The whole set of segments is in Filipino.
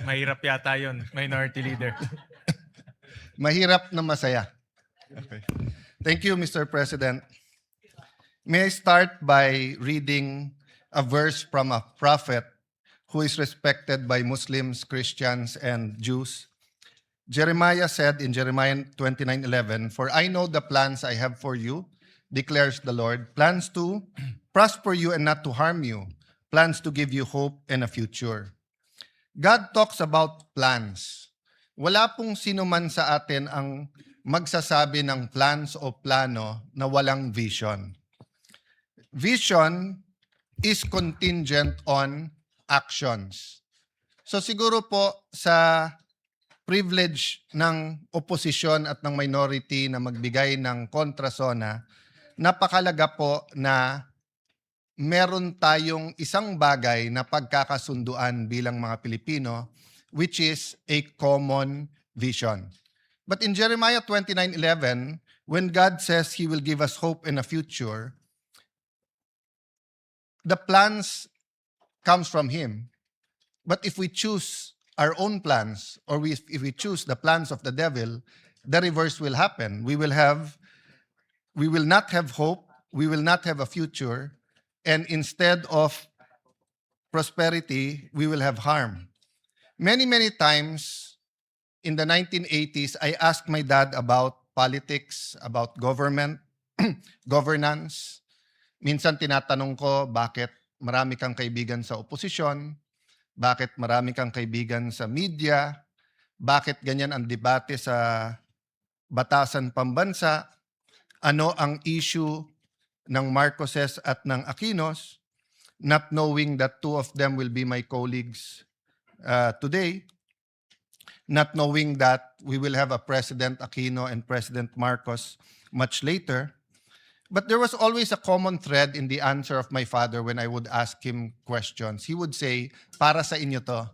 mahirap yata yun, Minority Leader. Mahirap na masaya. Okay. Thank you, Mr. President. May I start by reading a verse from a prophet who is respected by Muslims, Christians, and Jews. Jeremiah said in Jeremiah 29:11, "For I know the plans I have for you, declares the Lord, plans to prosper you and not to harm you, plans to give you hope and a future." God talks about plans. Wala pong sino man sa atin ang magsasabi ng plans o plano na walang vision. Vision is contingent on actions. So siguro po sa privilege ng oposisyon at ng minority na magbigay ng kontrasona, napakalaga po na meron tayong isang bagay na pagkakasunduan bilang mga Pilipino, which is a common vision. But in Jeremiah 29:11, when God says He will give us hope and a future, the plans comes from Him. But if we choose our own plans, or if we choose the plans of the devil, the reverse will happen. We will not have hope, we will not have a future, and instead of prosperity, we will have harm. Many times in the 1980s, I asked my dad about politics, about government, governance. Minsan tinatanong ko, bakit marami kang kaibigan sa oposisyon? Bakit marami kang kaibigan sa media? Bakit ganyan ang debate sa batasan pambansa? Ano ang issue ng Marcoses at ng Aquinos? Not knowing that two of them will be my colleagues today. Not knowing that we will have a President Aquino and President Marcos much later. But there was always a common thread in the answer of my father when I would ask him questions. He would say, para sa inyo to,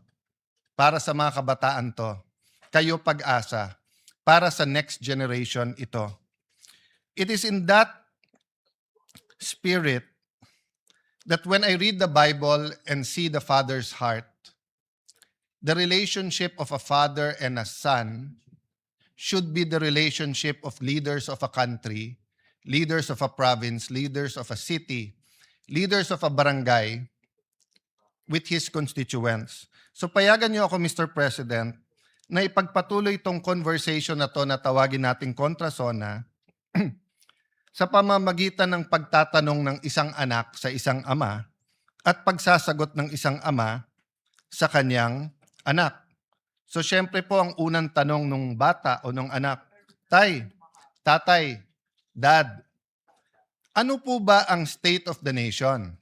para sa mga kabataan to, kayo pag-asa, para sa next generation ito. It is in that spirit that when I read the Bible and see the Father's heart, the relationship of a father and a son should be the relationship of leaders of a country, leaders of a province, leaders of a city, leaders of a barangay with his constituents. So payagan niyo ako, Mr. President, na ipagpatuloy itong conversation na to na tawagin nating kontrasona sa pamamagitan ng pagtatanong ng isang anak sa isang ama at pagsasagot ng isang ama sa kanyang anak. So syempre po ang unang tanong ng bata o ng anak, Tay, Tatay, Dad, ano po ba ang state of the nation?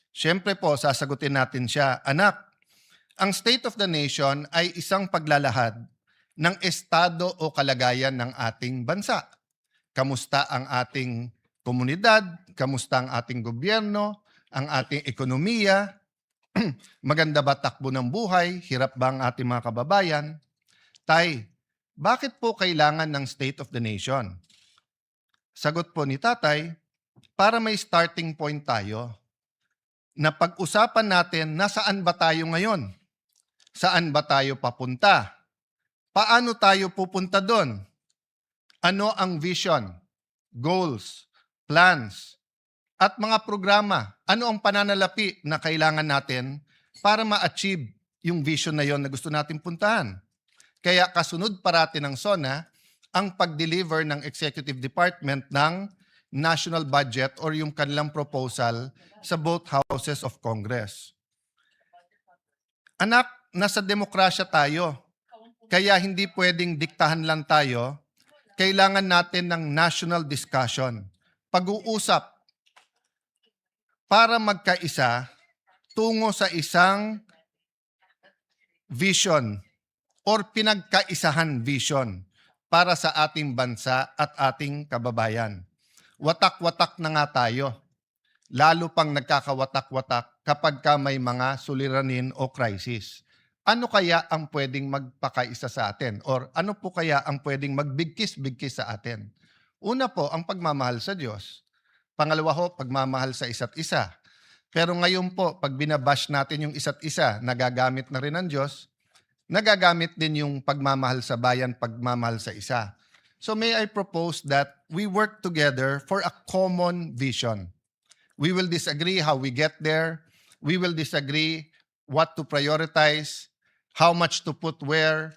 Siyempre po, sasagutin natin siya, Anak, ang state of the nation ay isang paglalahad ng estado o kalagayan ng ating bansa. Kamusta ang ating komunidad? Kamusta ang ating gobyerno? Ang ating ekonomiya? Maganda ba takbo ng buhay? Hirap ba ang ating mga kababayan? Tay, bakit po kailangan ng state of the nation? Sagot po ni Tatay, para may starting point tayo na pag-usapan natin nasaan ba tayo ngayon? Saan ba tayo papunta? Paano tayo pupunta doon? Ano ang vision, goals, plans, at mga programa? Ano ang pananalapi na kailangan natin para ma-achieve yung vision na yon na gusto natin puntahan? Kaya kasunod parati ng SONA ang pag-deliver ng Executive Department ng national budget or yung kanilang proposal sa both houses of Congress. Anak, nasa demokrasya tayo. Kaya hindi pwedeng diktahan lang tayo. Kailangan natin ng national discussion. Pag-uusap para magkaisa tungo sa isang vision or pinagkaisahan vision para sa ating bansa at ating kababayan. Watak-watak na nga tayo. Lalo pang nagkakawatak-watak kapag ka may mga suliranin o crisis. Ano kaya ang pwedeng magpakaisa sa atin? Or ano po kaya ang pwedeng magbigkis-bigkis sa atin? Una po, ang pagmamahal sa Diyos. Pangalawa ho, pagmamahal sa isa't isa. Pero ngayon po, pag binabash natin yung isa't isa, nagagamit na rin ng Diyos, nagagamit din yung pagmamahal sa bayan, pagmamahal sa isa. So may I propose that we work together for a common vision. We will disagree how we get there. We will disagree what to prioritize, how much to put where,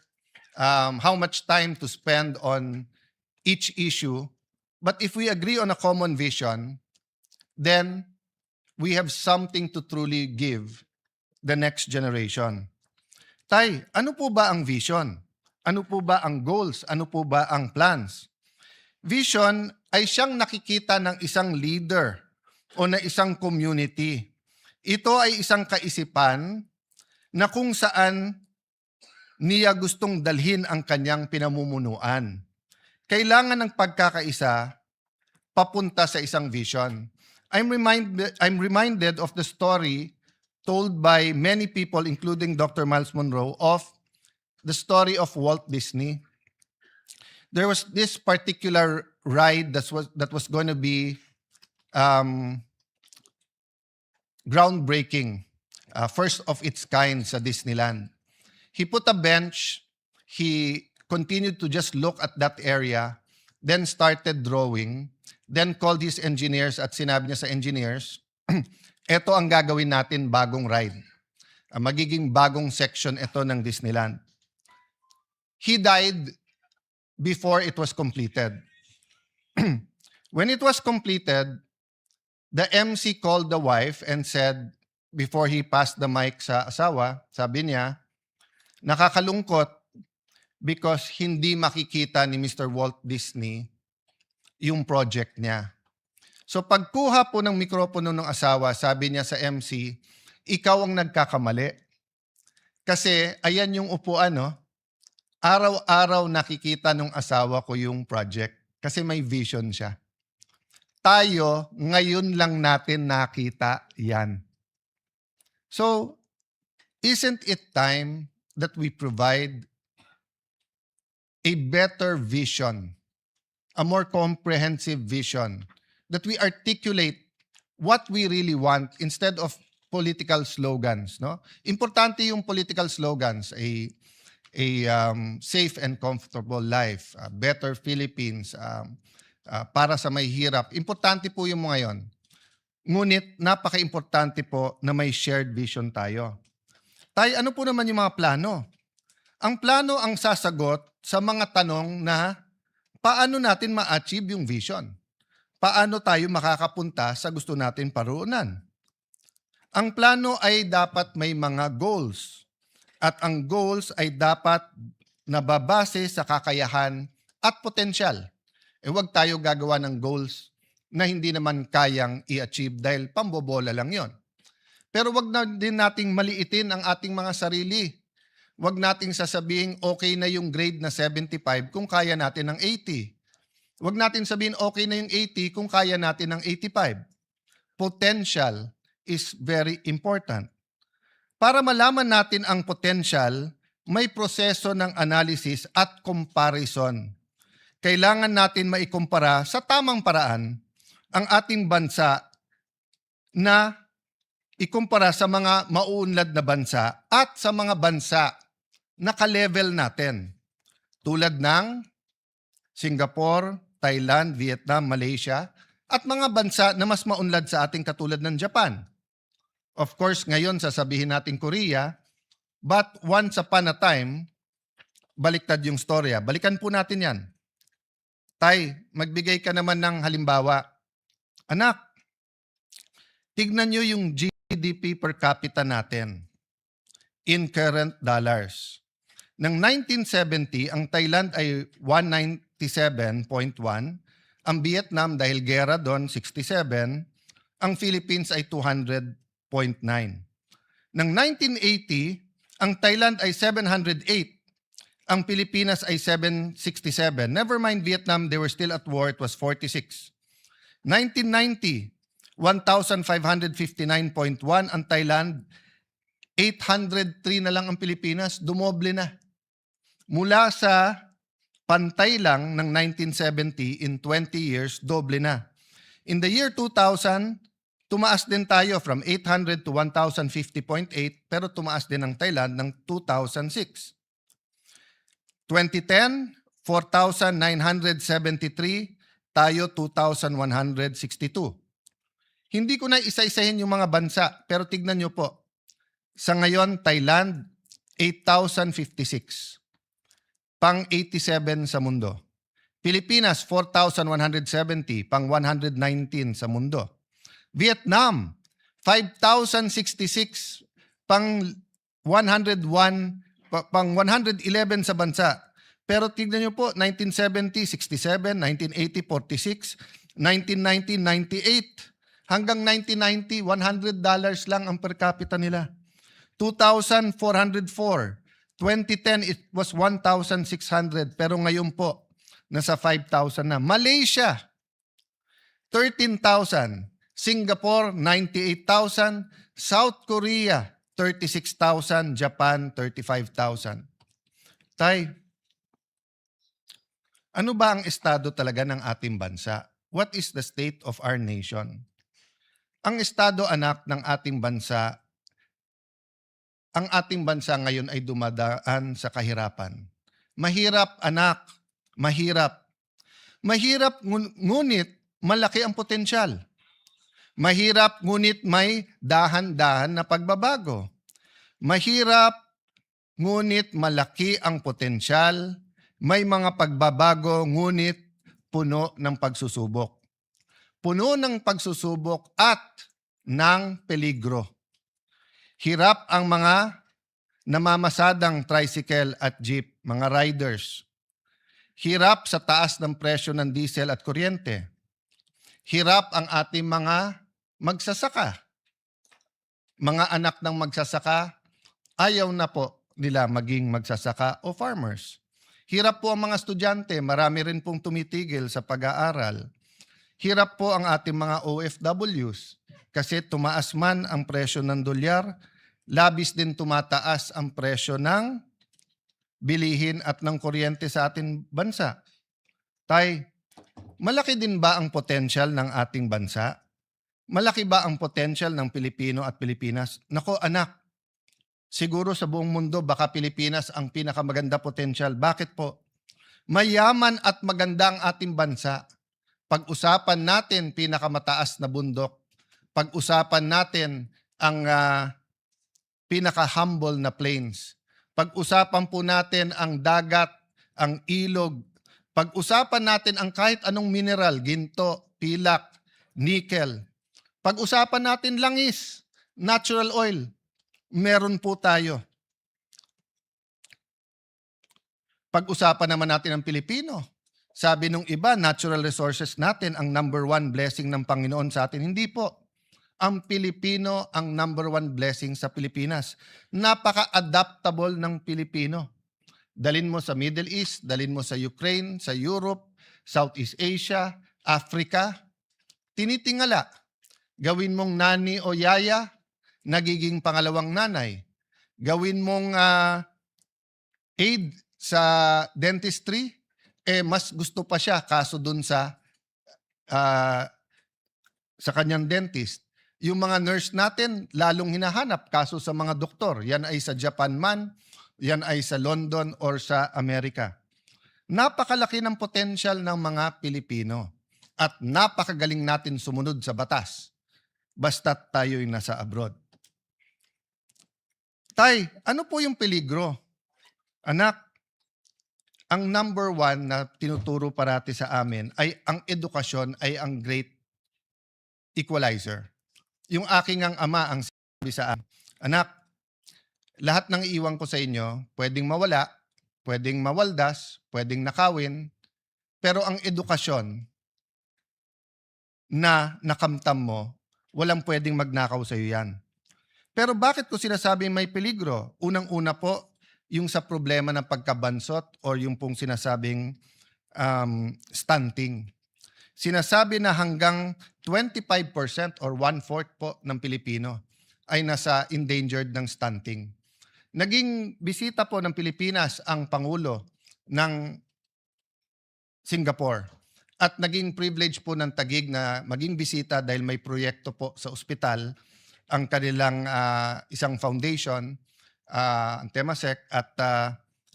how much time to spend on each issue. But if we agree on a common vision, then we have something to truly give the next generation. Tay, ano po ba ang vision? Ano po ba ang goals? Ano po ba ang plans? Vision ay siyang nakikita ng isang leader o na isang community. Ito ay isang kaisipan na kung saan niya gustong dalhin ang kanyang pinamumunuan. Kailangan ng pagkakaisa papunta sa isang vision. I'm reminded of the story told by many people, including Dr. Miles Monroe, of the story of Walt Disney. There was this particular ride that was going to be groundbreaking, first of its kind sa Disneyland. He put a bench, he continued to just look at that area, then started drawing, then called his engineers at sinabi niya sa engineers, eto ang gagawin natin bagong ride. Magiging bagong section ito ng Disneyland. He died before it was completed. When it was completed, the MC called the wife and said, before he passed the mic sa asawa, sabi niya, nakakalungkot because hindi makikita ni Mr. Walt Disney yung project niya. So pagkuha po ng mikropono ng asawa, sabi niya sa MC, ikaw ang nagkakamali. Kasi ayan yung upuan, no? Araw-araw nakikita ng asawa ko yung project kasi may vision siya. Tayo, ngayon lang natin nakita yan. So, isn't it time that we provide a better vision, a more comprehensive vision, that we articulate what we really want instead of political slogans, no? Importante yung political slogans, a safe and comfortable life, a better Philippines, para sa may hirap. Importante po yung mga yon. Ngunit napaka-importante po na may shared vision tayo. Tayo, ano po naman yung mga plano? Ang plano ang sasagot sa mga tanong na paano natin ma-achieve yung vision? Paano tayo makakapunta sa gusto natin paruunan? Ang plano ay dapat may mga goals. At ang goals ay dapat nababase sa kakayahan at potensyal. Huwag tayo gagawa ng goals na hindi naman kayang i-achieve dahil pambobola lang yon. Pero wag na din nating maliitin ang ating mga sarili. Wag nating sasabihin okay na yung grade na 75 kung kaya natin ng 80. Wag natin sabihin okay na yung 80 kung kaya natin ng 85. Potential is very important. Para malaman natin ang potential, may proseso ng analysis at comparison. Kailangan natin maikumpara sa tamang paraan ang ating bansa na ikumpara sa mga mauunlad na bansa at sa mga bansa na ka-level natin. Tulad ng Singapore, Thailand, Vietnam, Malaysia, at mga bansa na mas maunlad sa ating katulad ng Japan. Of course, ngayon sasabihin natin Korea, but once upon a time, baliktad yung storya. Balikan po natin yan. Tay, magbigay ka naman ng halimbawa. Anak, tignan nyo yung GDP per capita natin in current dollars. Ng 1970, ang Thailand ay 197.1, ang Vietnam dahil gera doon 67, ang Philippines ay 200.9. Ng 1980, ang Thailand ay 708, ang Pilipinas ay 767. Never mind Vietnam, they were still at war, it was 46. 1990, 1,559.1 ang Thailand, 803 na lang ang Pilipinas, dumoble na. Mula sa pantay lang ng 1970, in 20 years, doble na. In the year 2000, tumaas din tayo from 800 to 1,050.8, pero tumaas din ang Thailand ng 2006. 2010, 4,973, tayo 2,162. Hindi ko na isa-isahin yung mga bansa, pero tignan nyo po. Sa ngayon, Thailand, 8,056. Pang-87 sa mundo. Pilipinas, 4,170. Pang-119 sa mundo. Vietnam, 5,066. Pang-101, pang-111 sa bansa. Pero tignan nyo po, 1970, 67, 1980, 46, 1990, 98. Hanggang 1990, $100 lang ang per capita nila. 2,404. 2010, it was 1,600. Pero ngayon po, nasa 5,000 na. Malaysia, 13,000. Singapore, 98,000. South Korea, 36,000. Japan, 35,000. Tay, ano ba ang estado talaga ng ating bansa? What is the state of our nation? Ang estado, anak, ng ating bansa, ang ating bansa ngayon ay dumadaan sa kahirapan. Mahirap, anak, mahirap. Mahirap, ngunit malaki ang potensyal. Mahirap, ngunit may dahan-dahan na pagbabago. Mahirap, ngunit malaki ang potensyal. May mga pagbabago, ngunit puno ng pagsusubok. Puno ng pagsusubok at ng peligro. Hirap ang mga namamasadang tricycle at jeep, mga riders. Hirap sa taas ng presyo ng diesel at kuryente. Hirap ang ating mga magsasaka. Mga anak ng magsasaka, ayaw na po nila maging magsasaka o farmers. Hirap po ang mga estudyante, marami rin pong tumitigil sa pag-aaral. Hirap po ang ating mga OFWs kasi tumaas man ang presyo ng dolyar, labis din tumataas ang presyo ng bilihin at ng kuryente sa ating bansa. Tay, malaki din ba ang potensyal ng ating bansa? Malaki ba ang potensyal ng Pilipino at Pilipinas? Nako anak, siguro sa buong mundo baka Pilipinas ang pinakamaganda potensyal. Bakit po? Mayaman at maganda ang ating bansa. Pag-usapan natin pinakamataas na bundok. Pag-usapan natin ang pinaka-humble na plains. Pag-usapan po natin ang dagat, ang ilog. Pag-usapan natin ang kahit anong mineral, ginto, pilak, nickel. Pag-usapan natin langis, natural oil. Meron po tayo. Pag-usapan naman natin ang Pilipino. Sabi nung iba, natural resources natin ang number one blessing ng Panginoon sa atin. Hindi po. Ang Pilipino ang number one blessing sa Pilipinas. Napaka-adaptable ng Pilipino. Dalin mo sa Middle East, dalin mo sa Ukraine, sa Europe, Southeast Asia, Africa. Tinitingala. Gawin mong nani o yaya, nagiging pangalawang nanay. Gawin mong aid sa dentistry, mas gusto pa siya kaso dun sa kanyang dentist. Yung mga nurse natin, lalong hinahanap kaso sa mga doktor. Yan ay sa Japan man, yan ay sa London or sa Amerika. Napakalaki ng potensyal ng mga Pilipino at napakagaling natin sumunod sa batas basta't tayo'y nasa abroad. Tay, ano po yung peligro? Anak, ang number one na tinuturo parati sa amin ay ang edukasyon ay ang great equalizer. Yung aking ang ama ang sabi sa amin, anak, lahat ng iiwan ko sa inyo, pwedeng mawala, pwedeng mawaldas, pwedeng nakawin, pero ang edukasyon na nakamtam mo, walang pwedeng magnakaw sa iyo yan. Pero bakit ko sinasabi may peligro? Unang-una po, yung sa problema ng pagkabansot or yung pong sinasabing stunting. Sinasabi na hanggang 25% or 1/4 po ng Pilipino ay nasa endangered ng stunting. Naging bisita po ng Pilipinas ang Pangulo ng Singapore at naging privilege po ng Taguig na maging bisita dahil may proyekto po sa ospital ang kanilang isang foundation, ang Temasek, at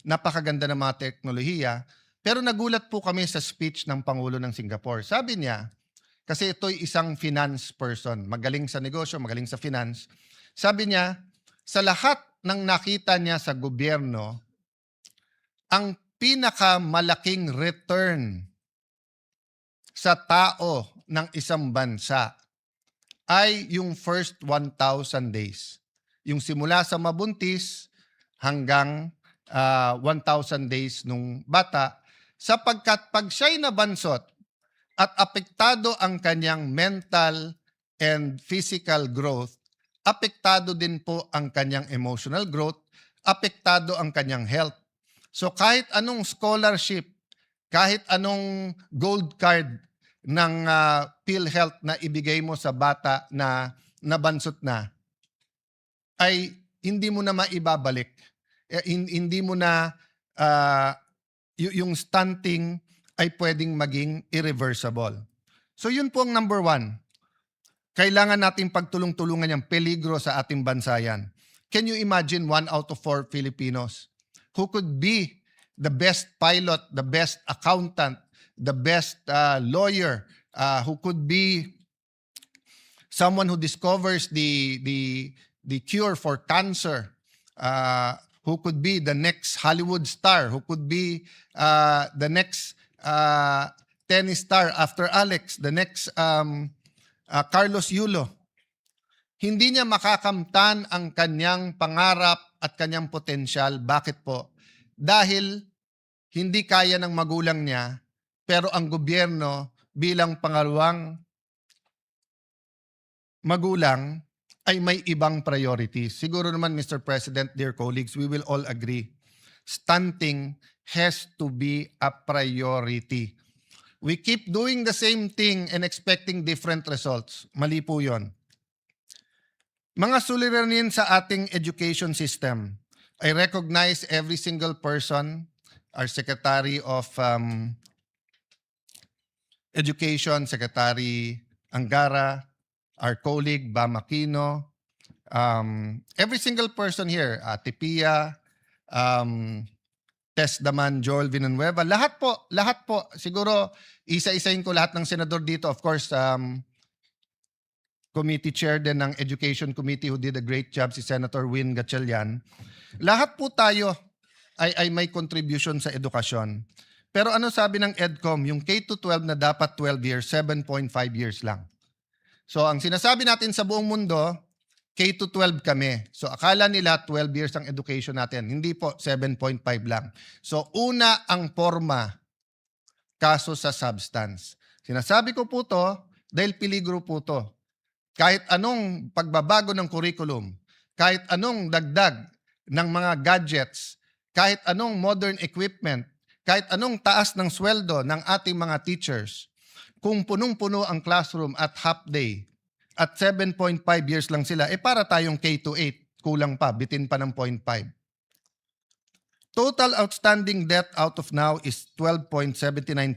napakaganda ng mga teknolohiya. Pero nagulat po kami sa speech ng Pangulo ng Singapore. Sabi niya, kasi ito'y isang finance person, magaling sa negosyo, magaling sa finance. Sabi niya, sa lahat ng nakita niya sa gobyerno, ang pinakamalaking return sa tao ng isang bansa ay yung first 1,000 days. Yung simula sa mabuntis hanggang 1,000 days nung bata, sapagkat pag siya'y nabansot at apektado ang kanyang mental and physical growth, apektado din po ang kanyang emotional growth, apektado ang kanyang health. So kahit anong scholarship, kahit anong gold card ng PhilHealth na ibigay mo sa bata na nabansot na, ay hindi mo na maibabalik. Hindi mo na, yung stunting ay pwedeng maging irreversible. So yun po ang number 1. Kailangan nating pagtulong-tulungan yung peligro sa ating bansa yan. Can you imagine 1 out of 4 Filipinos who could be the best pilot, the best accountant, the best lawyer, who could be someone who discovers the cure for cancer, who could be the next Hollywood star, who could be the next tennis star after Alex, the next Carlos Yulo. Hindi niya makakamtan ang kanyang pangarap at kanyang potensyal. Bakit po? Dahil hindi kaya ng magulang niya, pero ang gobyerno bilang pangalawang magulang ay may ibang priorities. Siguro naman, Mr. President, dear colleagues, we will all agree. Stunting has to be a priority. We keep doing the same thing and expecting different results. Mali po yun. Mga suliranin sa ating education system. I recognize every single person, our Secretary of Education, Secretary Angara, our colleague Bam Aquino, every single person here, Ate Pia, Tess Daman, Joel Villanueva, lahat po. Siguro, isa-isahin ko lahat ng senador dito. Of course, committee chair din ng Education Committee who did a great job, si Senator Win Gatchalian. Lahat po tayo ay may contribution sa edukasyon. Pero ano sabi ng EDCOM? Yung K-12 na dapat 12 years, 7.5 years lang. So, ang sinasabi natin sa buong mundo, K-12 kami. So, akala nila 12 years ang education natin. Hindi po, 7.5 lang. So, una ang forma, kaso sa substance. Sinasabi ko po to dahil peligro po to. Kahit anong pagbabago ng curriculum, kahit anong dagdag ng mga gadgets, kahit anong modern equipment, kahit anong taas ng sweldo ng ating mga teachers, kung punong-puno ang classroom at half day, at 7.5 years lang sila, para tayong K-8, kulang pa, bitin pa ng 0.5. Total outstanding debt out of now is 12.79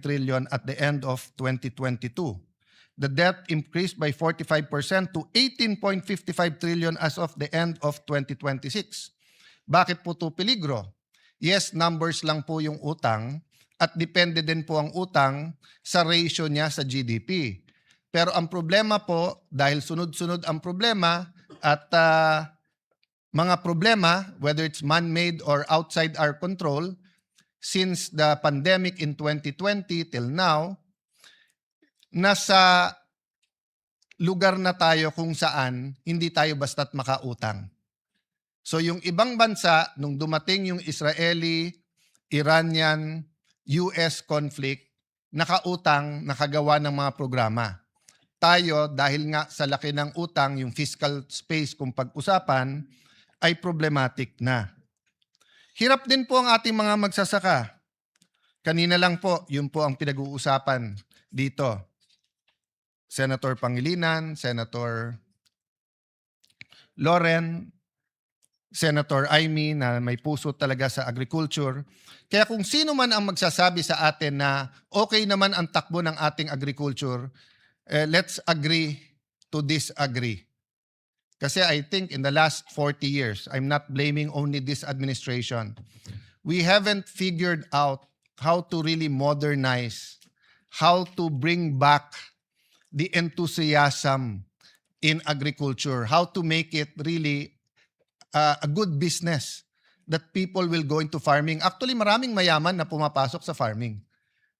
trillion at the end of 2022. The debt increased by 45% to 18.55 trillion as of the end of 2026. Bakit po ito peligro? Yes, numbers lang po yung utang at depende din po ang utang sa ratio niya sa GDP. Pero ang problema po, dahil sunod-sunod ang problema at mga problema, whether it's man-made or outside our control, since the pandemic in 2020 till now, nasa lugar na tayo kung saan hindi tayo basta't makautang. So yung ibang bansa, nung dumating yung Israeli, Iranian, US conflict, nakautang, nakagawa ng mga programa. Tayo, dahil nga sa laki ng utang, yung fiscal space kung pag-usapan, ay problematic na. Hirap din po ang ating mga magsasaka. Kanina lang po, yun po ang pinag-uusapan dito. Senator Pangilinan, Senator Loren, Senator Amy na may puso talaga sa agriculture. Kaya kung sino man ang magsasabi sa atin na okay naman ang takbo ng ating agriculture, let's agree to disagree. Kasi I think in the last 40 years, I'm not blaming only this administration. we haven't figured out how to really modernize, how to bring back the enthusiasm in agriculture, how to make it really a good business that people will go into farming. Actually, maraming mayaman na pumapasok sa farming.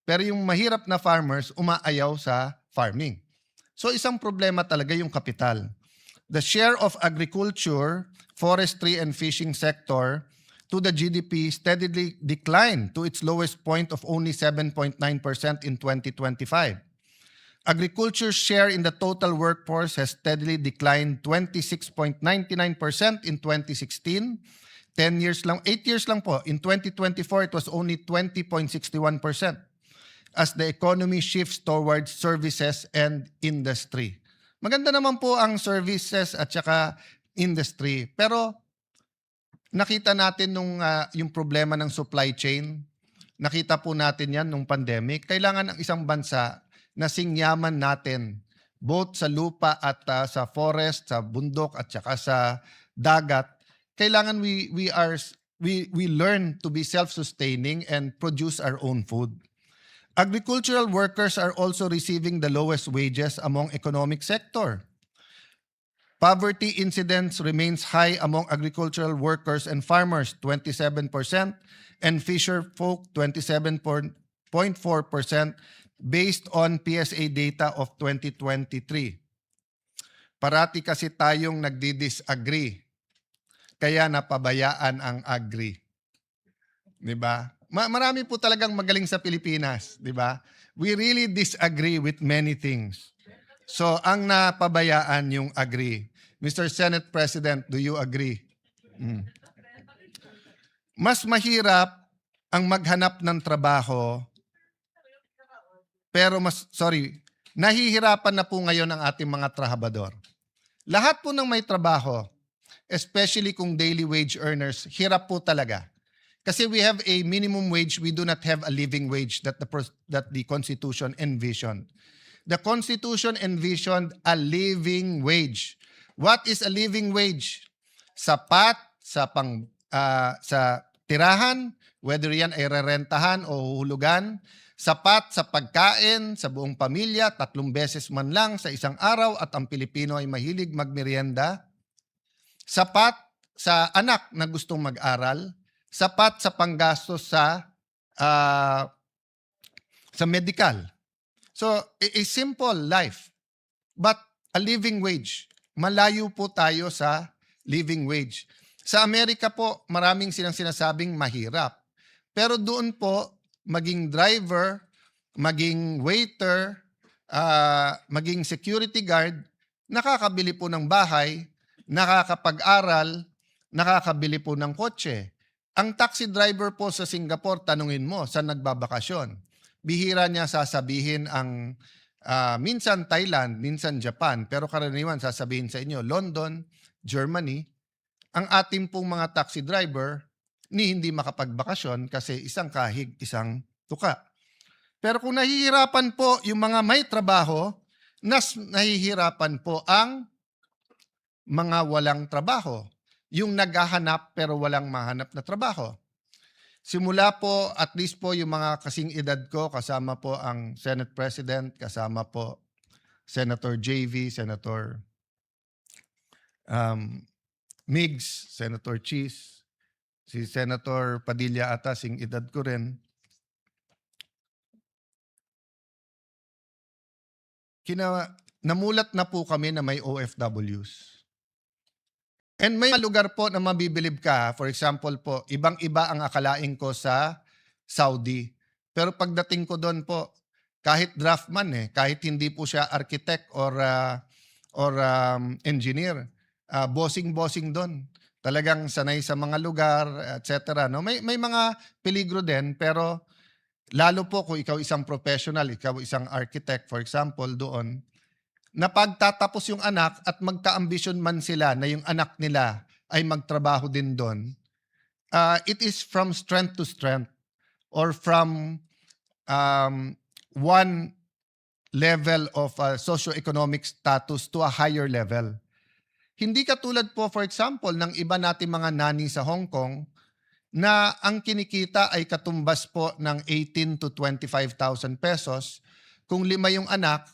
Pero yung mahirap na farmers, umaayaw sa farming. So isang problema talaga yung kapital. The share of agriculture, forestry, and fishing sector to the GDP steadily declined to its lowest point of only 7.9% in 2025. Agriculture's share in the total workforce has steadily declined 26.99% in 2016. 8 years lang po. In 2024, it was only 20.61% as the economy shifts towards services and industry. Maganda naman po ang services at saka industry. Pero nakita natin yung problema ng supply chain. Nakita po natin yan nung pandemic. Kailangan ng isang bansa na singyaman natin both sa lupa at sa forest, sa bundok at saka sa dagat. Kailangan we learn to be self-sustaining and produce our own food. Agricultural workers are also receiving the lowest wages among economic sector. Poverty incidence remains high among agricultural workers and farmers, 27%, and fisher folk, 27.4%, based on PSA data of 2023. Parati kasi tayong nagdi-disagree, kaya napabayaan ang agri. 'Di ba? Marami po talagang magaling sa Pilipinas, 'di ba? We really disagree with many things. So, ang napabayaan yung agri. Mr. Senate President, do you agree? Mas mahirap ang maghanap ng trabaho, pero nahihirapan na po ngayon ang ating mga trabahador. Lahat po ng may trabaho, especially kung daily wage earners, hirap po talaga. Kasi we have a minimum wage, we do not have a living wage that the Constitution envisioned. The Constitution envisioned a living wage. What is a living wage? Sapat sa tirahan, whether yan ay rerentahan o huhulugan, sapat sa pagkain sa buong pamilya, 3 beses man lang sa isang araw at ang Pilipino ay mahilig magmerienda, sapat sa anak na gustong mag-aral, sapat sa panggastos sa medical. So, a simple life, but a living wage. Malayo po tayo sa living wage. Sa Amerika po, maraming silang sinasabing mahirap. Pero doon po, maging driver, maging waiter, maging security guard, nakakabili po ng bahay, nakakapag-aral, nakakabili po ng kotse. Ang taxi driver po sa Singapore, tanungin mo, saan nagbabakasyon? Bihira niya sasabihin ang minsan Thailand, minsan Japan, pero karaniwan sasabihin sa inyo, London, Germany. Ang ating pong mga taxi driver, hindi makapagbakasyon kasi isang kahig, isang tuka. Pero kung nahihirapan po yung mga may trabaho, nahihirapan po ang mga walang trabaho. Yung naghahanap pero walang mahanap na trabaho. Simula po, at least po yung mga kasing edad ko, kasama po ang Senate President, kasama po Senator JV, Senator Migs, Senator Cheese, si Senator Padilla ata, sing edad ko rin. Namulat na po kami na may OFWs. And may lugar po na mabibilib ka, for example po, ibang-iba ang akalain ko sa Saudi. Pero pagdating ko doon po, kahit draftman kahit hindi po siya architect or engineer, bossing-bossing doon. Talagang sanay sa mga lugar, etc. No? May mga peligro din, pero lalo po kung ikaw isang professional, ikaw isang architect, for example, doon, na pagtatapos yung anak at magka-ambisyon man sila na yung anak nila ay magtrabaho din doon, it is from strength to strength or from one level of socio-economic status to a higher level. Hindi katulad po, for example, ng iba nating mga nani sa Hong Kong, na ang kinikita ay katumbas po ng 18 to 25,000 pesos. Kung 5 yung anak,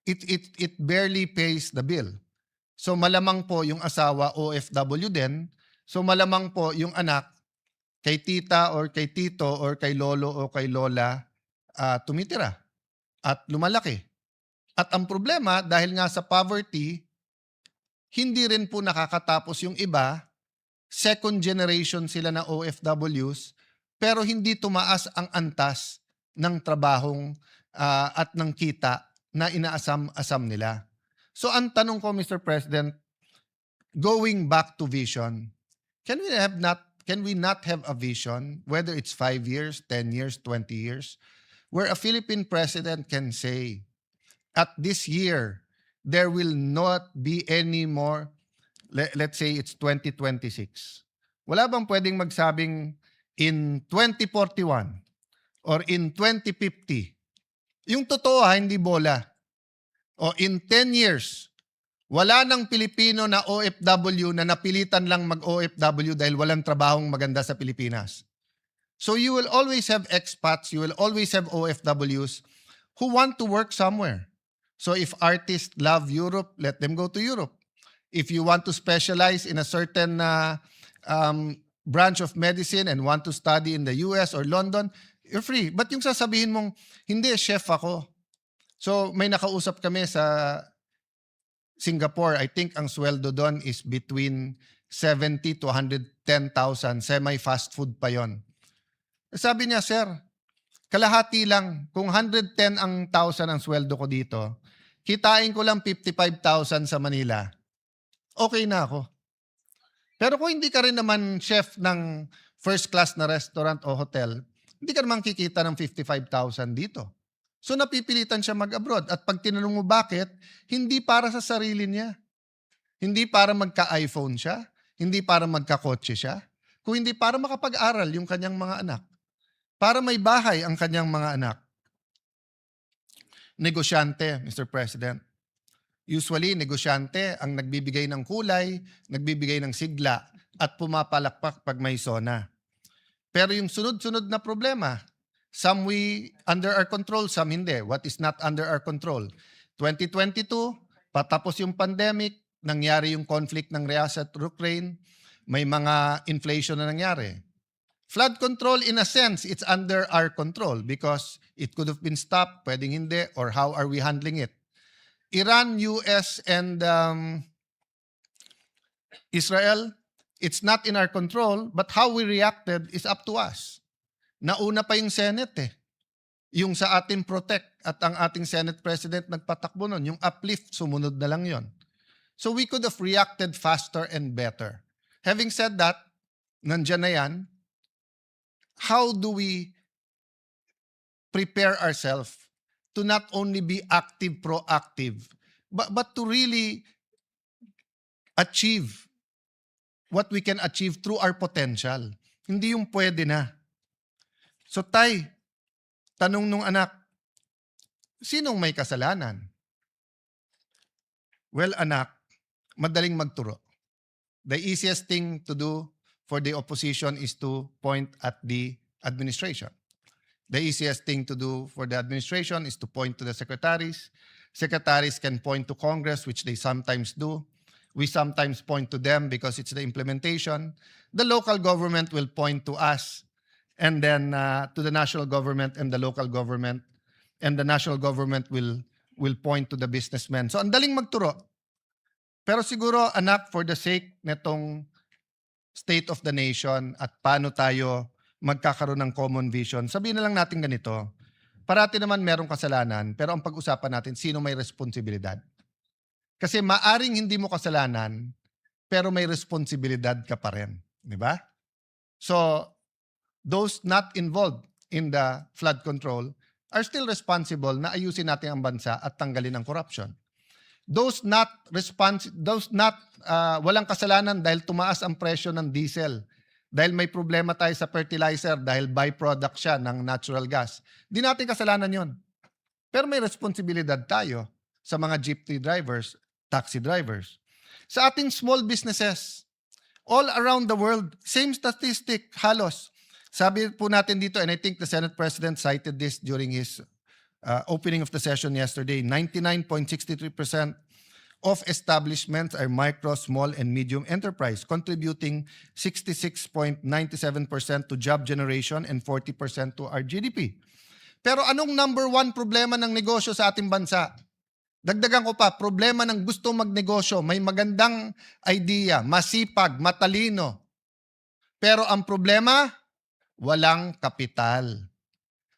it barely pays the bill. So malamang po yung asawa OFW din. So malamang po yung anak kay tita or kay tito or kay lolo o kay lola tumitira at lumalaki. At ang problema, dahil nga sa poverty, hindi rin po nakakatapos yung iba. Second generation sila na OFWs, pero hindi tumaas ang antas ng trabahong at ng kita na inaasam-asam nila. So ang tanong ko, Mr. President, going back to vision, can we not have a vision, whether it's 5 years, 10 years, 20 years, where a Philippine president can say, at this year, there will not be any more, let's say it's 2026. Wala bang pwedeng magsabing in 2041 or in 2050? Yung totoo hindi bola. O in 10 years, wala nang Pilipino na OFW na napilitan lang mag-OFW dahil walang trabahong maganda sa Pilipinas. So you will always have expats, you will always have OFWs who want to work somewhere. So if artists love Europe, let them go to Europe. If you want to specialize in a certain branch of medicine and want to study in the US or London, you're free. But yung sasabihin mong, hindi, chef ako. So may nakausap kami sa Singapore. I think ang sweldo doon is between 70 to 110,000. Semi-fast food pa yon. Sabi niya, sir, kalahati lang. Kung 110 ang sweldo ko dito, kitain ko lang 55,000 sa Manila. Okay na ako. Pero kung hindi ka rin naman chef ng first class na restaurant o hotel, hindi ka naman kikita ng 55,000 dito. So napipilitan siya mag-abroad. At pag tinanong mo bakit, hindi para sa sarili niya. Hindi para magka-iPhone siya. Hindi para magka-kotse siya. Kung hindi para makapag-aral yung kanyang mga anak. Para may bahay ang kanyang mga anak. Negosyante, Mr. President. Usually, negosyante ang nagbibigay ng kulay, nagbibigay ng sigla, at pumapalakpak pag may sona. Pero yung sunod-sunod na problema, some we under our control, some hindi. What is not under our control? 2022, patapos yung pandemic, nangyari yung conflict ng Russia at Ukraine, may mga inflation na nangyari. Flood control, in a sense, it's under our control because it could have been stopped, pwedeng hindi, or how are we handling it? Iran, US, and Israel, it's not in our control, but how we reacted is up to us. Nauna pa yung Senate Yung sa ating protect at ang ating Senate President nagpatakbo nun, yung uplift, sumunod na lang yon. So we could have reacted faster and better. Having said that, nandyan na yan, how do we prepare ourselves to not only be active, proactive, but to really achieve what we can achieve through our potential. Hindi yung pwede na. So tay, tanong nung anak, sinong may kasalanan? Well, anak, madaling magturo. The easiest thing to do for the opposition is to point at the administration. The easiest thing to do for the administration is to point to the secretaries. Secretaries can point to Congress, which they sometimes do. We sometimes point to them because it's the implementation. The local government will point to us, and then to the national government and the local government, and the national government will point to the businessmen. So ang daling magturo. Pero siguro, anak, for the sake netong state of the nation at paano tayo magkakaroon ng common vision, sabihin na lang natin ganito, parati naman merong kasalanan, pero ang pag-usapan natin, sino may responsibilidad? Kasi maaring hindi mo kasalanan, pero may responsibilidad ka pa rin. Di ba? So, those not involved in the flood control are still responsible na ayusin natin ang bansa at tanggalin ang corruption. Those walang kasalanan dahil tumaas ang presyo ng diesel, dahil may problema tayo sa fertilizer, dahil byproduct siya ng natural gas. Di natin kasalanan yon. Pero may responsibilidad tayo sa mga jeepney drivers, taxi drivers. Sa ating small businesses, All around the world, same statistic, halos. Sabi po natin dito, and I think the Senate President cited this during his opening of the session yesterday, 99.63% of establishments are micro, small, and medium enterprise, contributing 66.97% to job generation and 40% to our GDP. Pero anong number one problema ng negosyo sa ating bansa? Dagdagan ko pa, problema ng gusto magnegosyo, may magandang idea, masipag, matalino. Pero ang problema, walang kapital.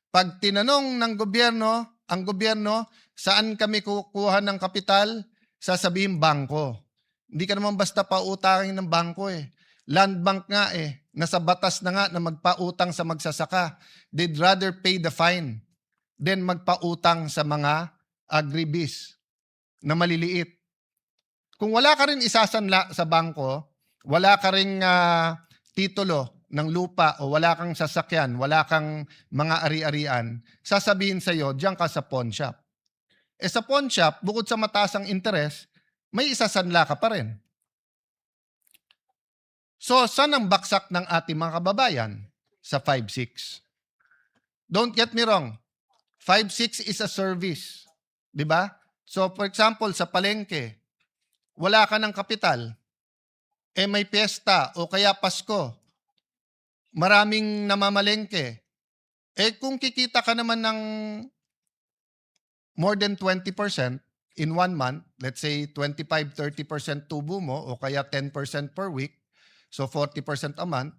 Pag tinanong ng gobyerno, ang gobyerno, saan kami kukuha ng kapital? Sasabihin bangko. Hindi ka naman basta pautangin ng bangko eh. Land bank nga eh. Nasa batas na nga na magpautang sa magsasaka. They'd rather pay the fine than magpautang sa mga agribis na maliliit. Kung wala ka rin isasanla sa bangko, wala ka rin titulo ng lupa o wala kang sasakyan, wala kang mga ari-arian, sasabihin sa'yo, diyan ka sa pawn shop. Sa pawn shop, bukod sa mataas ang interest, may isasanla ka pa rin. So, saan ang baksak ng ating mga kababayan? Sa 5-6. Don't get me wrong. 5-6 is a service. Diba? So, for example, sa palengke, wala ka ng kapital, may piyesta o kaya Pasko, maraming namamalengke. Kung kikita ka naman ng more than 20% in 1 month, let's say 25-30% tubo mo o kaya 10% per week, so 40% a month,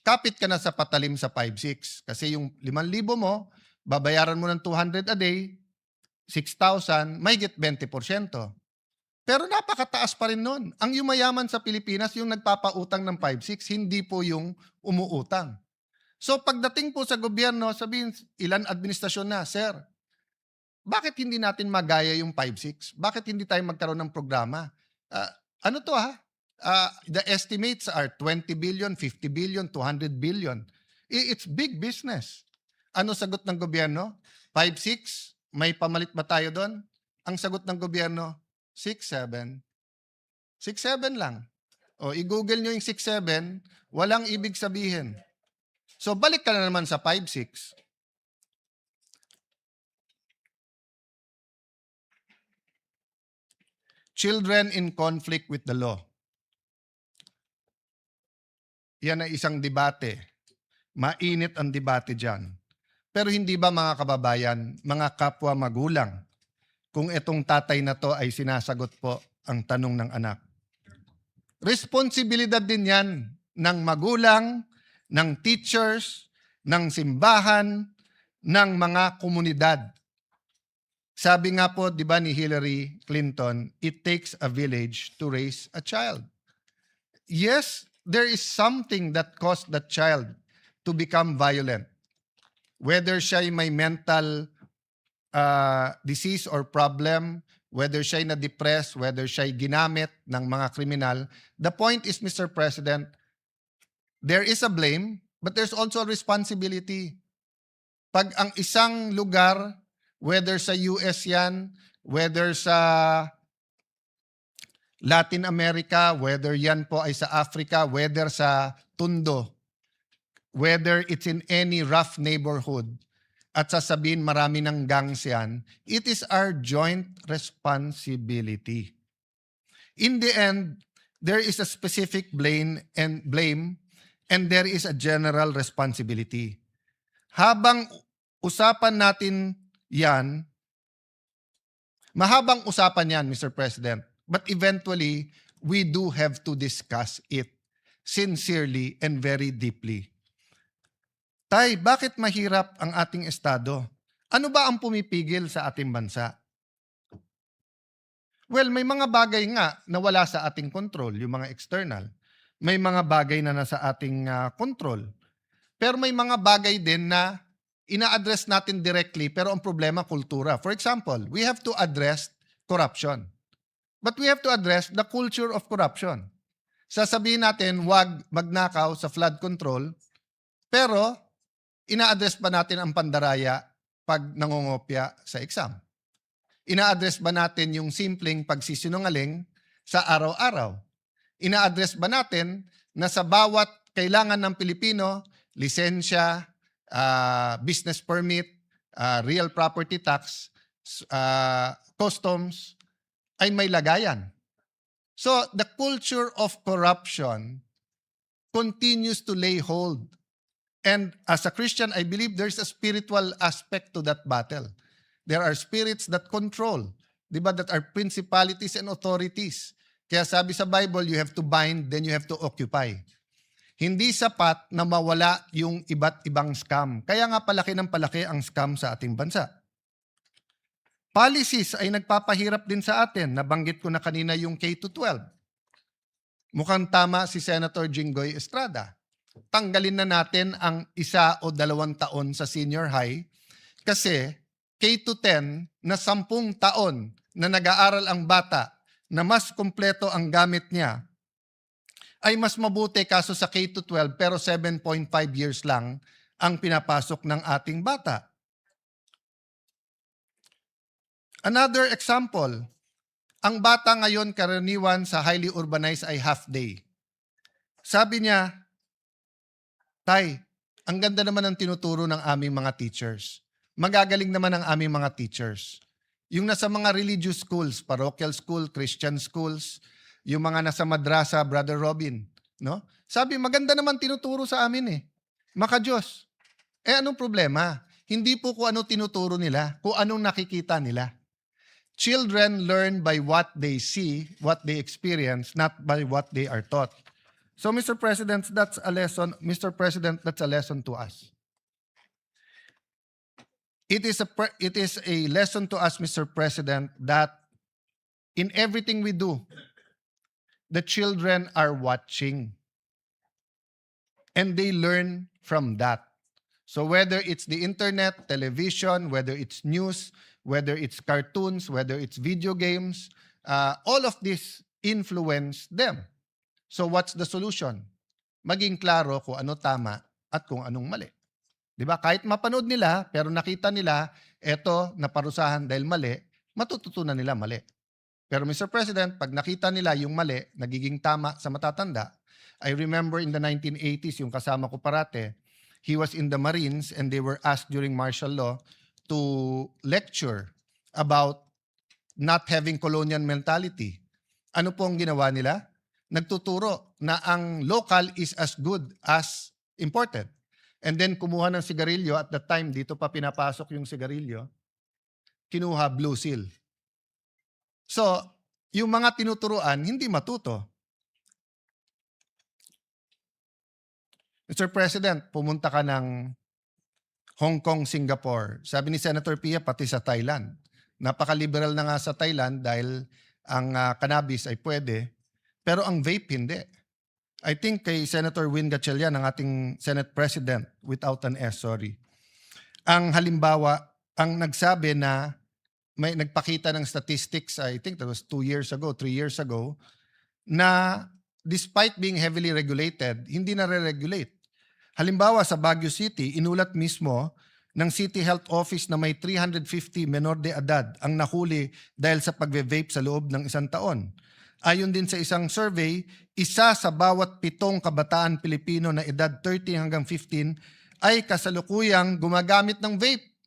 kapit ka na sa patalim sa 5-6. Kasi yung 5,000 mo, babayaran mo ng 200 a day, 6,000, may get 20%. Pero napakataas pa rin nun. Ang yumayaman sa Pilipinas, yung nagpapautang ng 5-6, hindi po yung umuutang. So pagdating po sa gobyerno, sabihin, ilan administrasyon na, sir, bakit hindi natin magaya yung 5-6? Bakit hindi tayo magkaroon ng programa? Ano to ha? The estimates are 20 billion, 50 billion, 200 billion. It's big business. Ano sagot ng gobyerno? 5-6? May pamalit ba tayo doon? Ang sagot ng gobyerno, 6-7. 6-7 lang. O, i-google nyo yung 6-7, walang ibig sabihin. So, balik ka na naman sa 5-6. Children in conflict with the law. Yan ay isang debate. Mainit ang debate dyan. Pero hindi ba mga kababayan, mga kapwa magulang, kung itong tatay na to ay sinasagot po ang tanong ng anak? Responsibilidad din yan ng magulang, ng teachers, ng simbahan, ng mga komunidad. Sabi nga po, di ba ni Hillary Clinton, it takes a village to raise a child. Yes, there is something that caused that child to become violent. Whether siya may mental disease or problem, whether siya na-depressed, whether siya ginamit ng mga kriminal, the point is, Mr. President, there is a blame, but there's also a responsibility. Pag ang isang lugar, whether sa US yan, whether sa Latin America, whether yan po ay sa Africa, whether sa Tondo, whether it's in any rough neighborhood, at sasabihin marami ng gangs yan, it is our joint responsibility. In the end, there is a specific blame, and there is a general responsibility. Habang usapan natin yan, mahabang usapan yan, Mr. President, but eventually, we do have to discuss it sincerely and very deeply. Tay, bakit mahirap ang ating estado? Ano ba ang pumipigil sa ating bansa? Well, may mga bagay nga na wala sa ating control, yung mga external. May mga bagay na nasa ating control. Pero may mga bagay din na ina-address natin directly, pero ang problema, kultura. For example, we have to address corruption. But we have to address the culture of corruption. Sasabihin natin, wag magnakaw sa flood control, pero ina-address ba natin ang pandaraya pag nangungopya sa exam? Ina-address ba natin yung simpleng pagsisinungaling sa araw-araw? Ina-address ba natin na sa bawat kailangan ng Pilipino, lisensya, business permit, real property tax, customs, ay may lagayan. So the culture of corruption continues to lay hold. And as a Christian, I believe there's a spiritual aspect to that battle. There are spirits that control, di ba, that are principalities and authorities. Kaya sabi sa Bible, you have to bind, then you have to occupy. Hindi sapat na mawala yung iba't ibang scam. Kaya nga palaki ng palaki ang scam sa ating bansa. Policies ay nagpapahirap din sa atin. Nabanggit ko na kanina yung K-12. Mukhang tama si Senator Jinggoy Estrada. Tanggalin na natin ang 1 o 2 taon sa senior high kasi K-10 na 10 taon na nag-aaral ang bata na mas kumpleto ang gamit niya ay mas mabuti kaso sa K-12 pero 7.5 years lang ang pinapasok ng ating bata. Another example, ang bata ngayon karaniwan sa highly urbanized ay half day. Sabi niya, Tay, ang ganda naman ng tinuturo ng aming mga teachers. Magagaling naman ang aming mga teachers. Yung nasa mga religious schools, parochial school, Christian schools, yung mga nasa madrasa, Brother Robin, no? Sabi, maganda naman tinuturo sa amin eh. Maka-Diyos. Anong problema? Hindi po kung ano tinuturo nila, kung anong nakikita nila. Children learn by what they see, what they experience, not by what they are taught. So, Mr. President, that's a lesson. Mr. President, that's a lesson to us. It is a lesson to us, Mr. President, that in everything we do, the children are watching. And they learn from that. So whether it's the internet, television, whether it's news, whether it's cartoons, whether it's video games, all of this influence them. So what's the solution? Maging klaro kung ano tama at kung anong mali. Diba? Kahit mapanood nila, pero nakita nila, eto, naparusahan dahil mali, matututunan nila mali. Pero Mr. President, pag nakita nila yung mali, nagiging tama sa matatanda, I remember in the 1980s, yung kasama ko parate, he was in the Marines and they were asked during martial law to lecture about not having colonial mentality. Ano po ang ginawa nila? Nagtuturo na ang local is as good as imported. And then kumuha ng sigarilyo, at that time, dito pa pinapasok yung sigarilyo, kinuha Blue Seal. So, yung mga tinuturuan, hindi matuto. Mr. President, pumunta ka ng Hong Kong, Singapore. Sabi ni Senator Pia, pati sa Thailand. Napaka-liberal na nga sa Thailand dahil ang cannabis ay pwede, pero ang vape hindi. I think kay Senator Win Gatchalian, ang ating Senate President, without an S, sorry. Ang halimbawa, ang nagsabi na may nagpakita ng statistics, I think that was 2 years ago, 3 years ago, na despite being heavily regulated, hindi na-re-regulate. Halimbawa, sa Baguio City, inulat mismo ng City Health Office na may 350 menor de edad ang nahuli dahil sa pagve-vape sa loob ng 1 taon. Ayon din sa isang survey, 1 sa bawat 7 kabataan Pilipino na edad 13 hanggang 15 ay kasalukuyang gumagamit ng vape.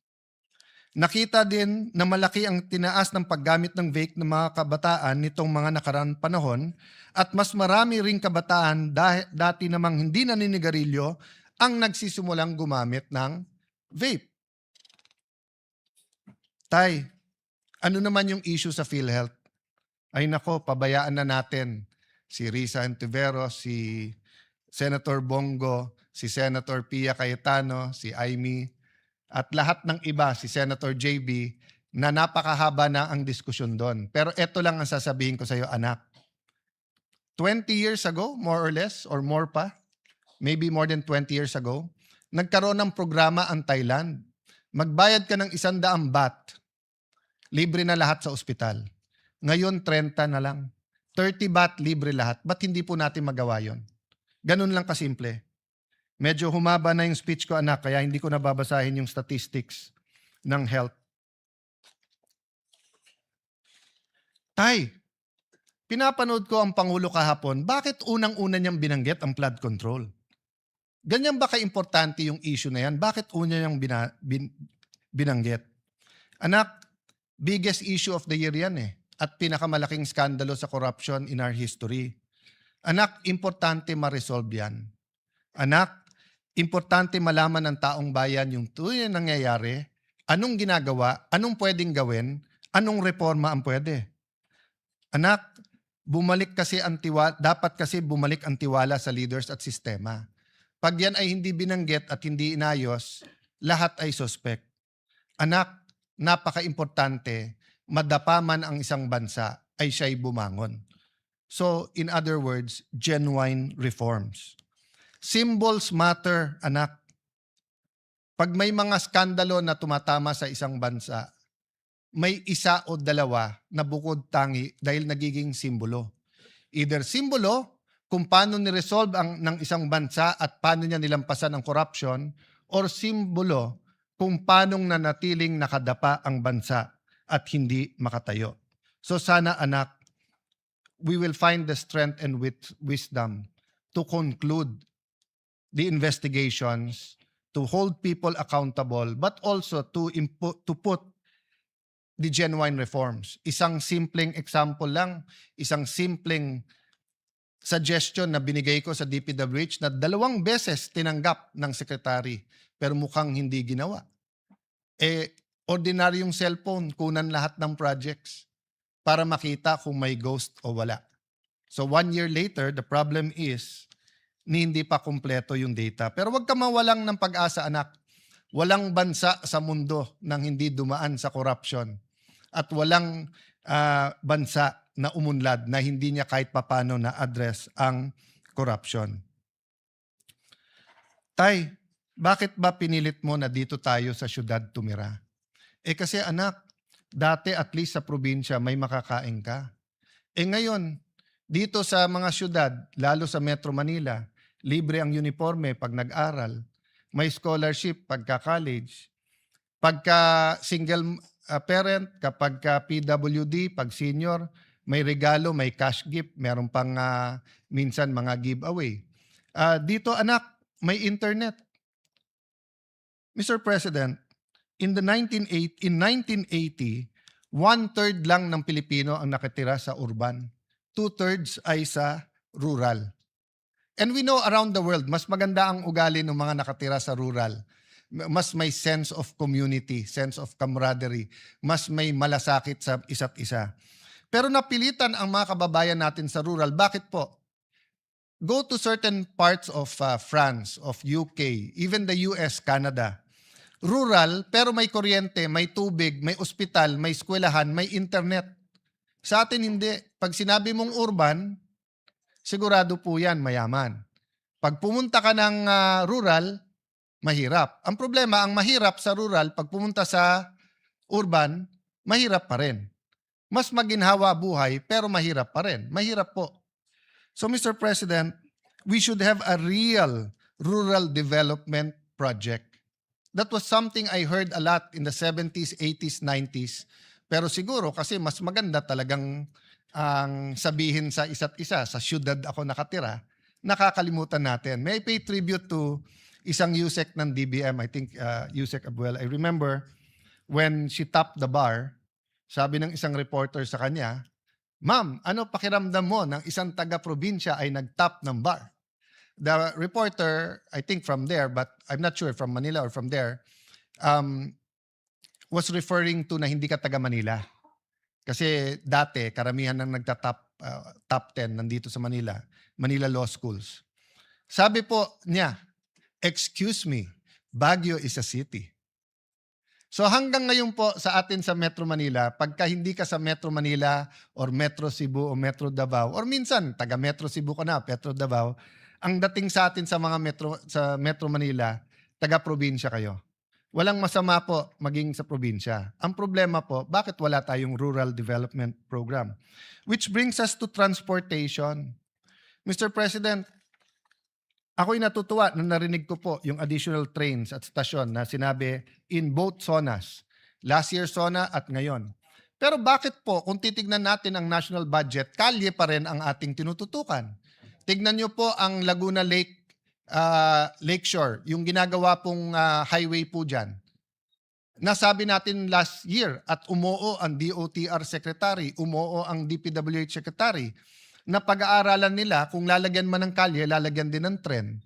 Nakita din na malaki ang tinaas ng paggamit ng vape ng mga kabataan nitong mga nakaraang panahon at mas marami ring kabataan dati namang hindi naninigarilyo ang nagsisimulang gumamit ng vape. Tay, ano naman yung issue sa PhilHealth? Ay nako, pabayaan na natin si Risa Antiveros, si Senator Bongo, si Senator Pia Cayetano, si Aimee, at lahat ng iba, si Senator JB, na napakahaba na ang diskusyon doon. Pero ito lang ang sasabihin ko sa iyo, anak. 20 years ago, more or less, or more pa, maybe more than 20 years ago, nagkaroon ng programa ang Thailand. Magbayad ka ng 100 baht, libre na lahat sa ospital. Ngayon, 30 na lang. 30 baht, libre lahat. Ba't hindi po natin magawa yon? Ganun lang kasimple. Medyo humaba na yung speech ko, anak, kaya hindi ko nababasahin yung statistics ng health. Tay, Pinapanood ko ang Pangulo kahapon, bakit unang-una niyang binanggit ang flood control? Ganyan ba ka-importante yung issue na yan? Bakit una niyang binanggit? Anak, biggest issue of the year yan eh. At pinakamalaking skandalo sa corruption in our history. Anak, importante ma-resolve yan. Anak, importante malaman ng taong bayan yung tunay na nangyayari, anong ginagawa, anong pwedeng gawin, anong reforma ang pwede. Anak, dapat kasi bumalik ang tiwala sa leaders at sistema. Pag yan ay hindi binanggit at hindi inayos, lahat ay suspect. Anak, napaka-importante, madapa man ang isang bansa, ay siya'y bumangon. So, in other words, genuine reforms. Symbols matter, anak. Pag may mga skandalo na tumatama sa isang bansa, may isa o dalawa na bukod tangi dahil nagiging simbolo. Either simbolo kung paano ni-resolve ng isang bansa at paano niya nilampasan ang corruption, or simbolo kung paano nanatiling nakadapa ang bansa at hindi makatayo. So sana anak, we will find the strength and wisdom to conclude the investigations, to hold people accountable, but also to put the genuine reforms. Isang simpleng example lang, isang simpleng suggestion na binigay ko sa DPWH na 2 beses tinanggap ng secretary pero mukhang hindi ginawa. Ordinaryong cellphone, kunan lahat ng projects para makita kung may ghost o wala. So 1 year later, the problem is hindi pa kumpleto yung data. Pero wag ka mawalang ng pag-asa, anak. Walang bansa sa mundo nang hindi dumaan sa corruption. At walang bansa na umunlad na hindi niya kahit papano na-address ang corruption. Tay, bakit ba pinilit mo na dito tayo sa syudad tumira? Kasi anak, dati at least sa probinsya may makakain ka. Ngayon, dito sa mga syudad, lalo sa Metro Manila, libre ang uniforme pag nag-aral, may scholarship pagka college, pagka single parent, kapag ka PWD, pag senior, may regalo, may cash gift, meron pang minsan mga giveaway. Dito anak, may internet. Mr. President, in 1980, 1/3 lang ng Pilipino ang nakatira sa urban. 2/3 ay sa rural. And we know around the world, mas maganda ang ugali ng mga nakatira sa rural. Mas may sense of community, sense of camaraderie. Mas may malasakit sa isa't isa. Pero napilitan ang mga kababayan natin sa rural. Bakit po? Go to certain parts of France, of UK, even the US, Canada. Rural, pero may kuryente, may tubig, may ospital, may eskwelahan, may internet. Sa atin hindi. Pag sinabi mong urban, sigurado po yan, mayaman. Pag pumunta ka ng rural, mahirap. Ang problema, ang mahirap sa rural, pag pumunta sa urban, mahirap pa rin. Mas maginhawa buhay, pero mahirap pa rin. Mahirap po. So, Mr. President, we should have a real rural development project. That was something I heard a lot in the 70s, 80s, 90s. Pero siguro kasi mas maganda talagang ang sabihin sa isa't isa, sa syudad ako nakatira, nakakalimutan natin. May I pay tribute to isang USEC ng DBM, I think USEC Abuel. I remember when she topped the bar, sabi ng isang reporter sa kanya, "Ma'am, ano pakiramdam mo ng isang taga-probinsya ay nag-top ng bar?" The reporter, I think from there, but I'm not sure from Manila or from there, was referring to na hindi ka taga Manila. Kasi dati, karamihan ng top 10 nandito sa Manila, Manila Law Schools. Sabi po niya, "Excuse me, Baguio is a city." So hanggang ngayon po sa atin sa Metro Manila, pagka hindi ka sa Metro Manila or Metro Cebu o Metro Davao, or minsan taga Metro Cebu ka na, Metro Davao, ang dating sa atin sa mga Metro Manila, taga-probinsya kayo. Walang masama po maging sa probinsya. Ang problema po, bakit wala tayong rural development program? Which brings us to transportation. Mr. President, ako'y natutuwa na narinig ko po yung additional trains at stasyon na sinabi in both zonas. Last year zona at ngayon. Pero bakit po, kung titignan natin ang national budget, kalye pa rin ang ating tinututukan? Tignan nyo po ang Laguna Lake, Lakeshore, yung ginagawa pong highway po dyan. Nasabi natin last year at umuo ang DOTR Secretary, umuo ang DPWH Secretary, na pag-aaralan nila kung lalagyan man ng kalye, lalagyan din ng tren.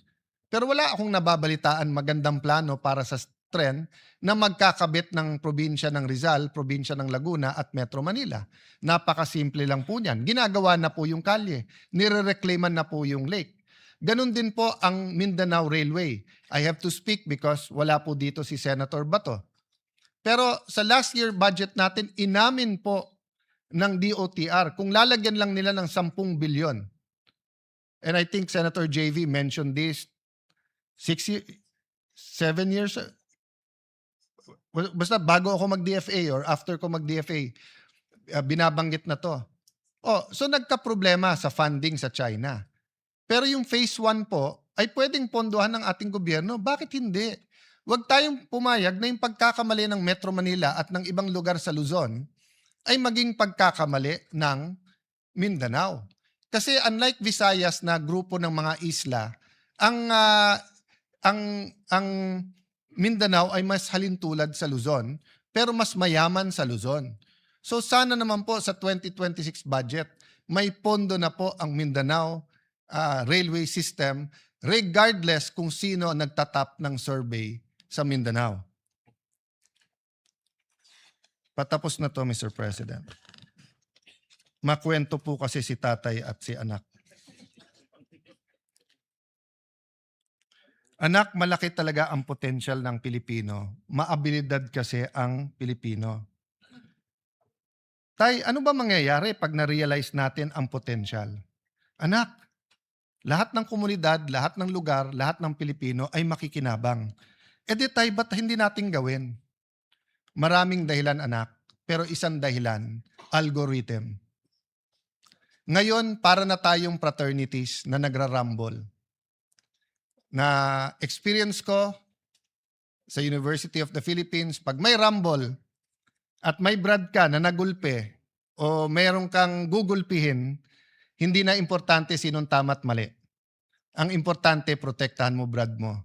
Pero wala akong nababalitaan magandang plano para sa tren na magkakabit ng probinsya ng Rizal, probinsya ng Laguna at Metro Manila. Napakasimple lang po niyan. Ginagawa na po yung kalye. Nire-reclaiman na po yung lake. Ganon din po ang Mindanao Railway. I have to speak because wala po dito si Senator Bato. Pero sa last year budget natin, inamin po ng DOTR kung lalagyan lang nila ng 10 bilyon. And I think Senator JV mentioned this 7 years, basta bago ako mag-DFA or after ko mag-DFA, binabanggit na to. So nagka-problema sa funding sa China. Pero yung phase 1 po ay pwedeng pondohan ng ating gobyerno. Bakit hindi? Huwag tayong pumayag na yung pagkakamali ng Metro Manila at ng ibang lugar sa Luzon ay maging pagkakamali ng Mindanao. Kasi unlike Visayas na grupo ng mga isla, ang Mindanao ay mas halintulad sa Luzon, pero mas mayaman sa Luzon. So sana naman po sa 2026 budget, may pondo na po ang Mindanao railway system regardless kung sino nagtatap ng survey sa Mindanao. Patapos na to, Mr. President. Makwento po kasi si tatay at si anak. Anak, malaki talaga ang potential ng Pilipino. Maabilidad kasi ang Pilipino. Tay, ano ba mangyayari pag na-realize natin ang potential? Anak, lahat ng komunidad, lahat ng lugar, lahat ng Pilipino ay makikinabang. Di tay, ba't hindi natin gawin? Maraming dahilan, anak, pero isang dahilan, algorithm. Ngayon, para na tayong fraternities na nagrarumble. Na experience ko sa University of the Philippines, pag may rumble at may brad ka na nagulpe o mayroong kang gugulpihin, hindi na importante sinong tama at mali. Ang importante, protektahan mo brad mo.